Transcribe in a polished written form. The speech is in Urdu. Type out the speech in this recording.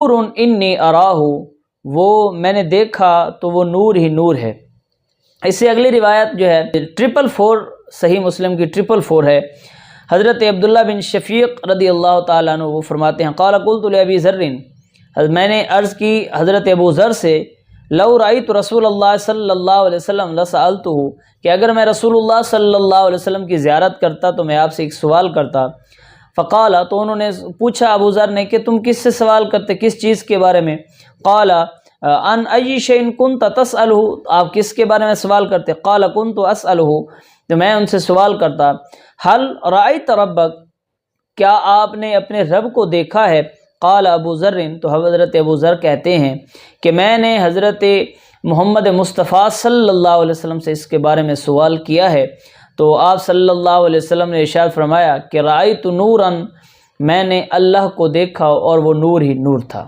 نور انی اراہ، وہ میں نے دیکھا تو وہ نور ہی نور ہے۔ اس سے اگلی روایت جو ہے 444 صحیح مسلم کی 444 ہے۔ حضرت عبداللہ بن شفیق رضی اللہ تعالیٰ عنہ وہ فرماتے ہیں قال قلت لابی ذر، میں نے عرض کی حضرت ابو ذر سے، لو رأیت رسول اللہ صلی اللہ علیہ وسلم لسألتہ، کہ اگر میں رسول اللہ صلی اللہ علیہ وسلم کی زیارت کرتا تو میں آپ سے ایک سوال کرتا۔ فقال، تو انہوں نے پوچھا ابو ذر نے کہ تم کس سے سوال کرتے، کس چیز کے بارے میں؟ قال ان ای شیء کنت تسألہ، آپ کس کے بارے میں سوال کرتے؟ قال کنت اسألہ، تو میں ان سے سوال کرتا، حل رأیت ربک، کیا آپ نے اپنے رب کو دیکھا ہے؟ قال ابو ذر، تو حضرت ابو ذر کہتے ہیں کہ میں نے حضرت محمد مصطفیٰ صلی اللہ علیہ وسلم سے اس کے بارے میں سوال کیا ہے، تو آپ صلی اللہ علیہ وسلم نے ارشاد فرمایا کہ رأیت نوراً، میں نے اللہ کو دیکھا اور وہ نور ہی نور تھا۔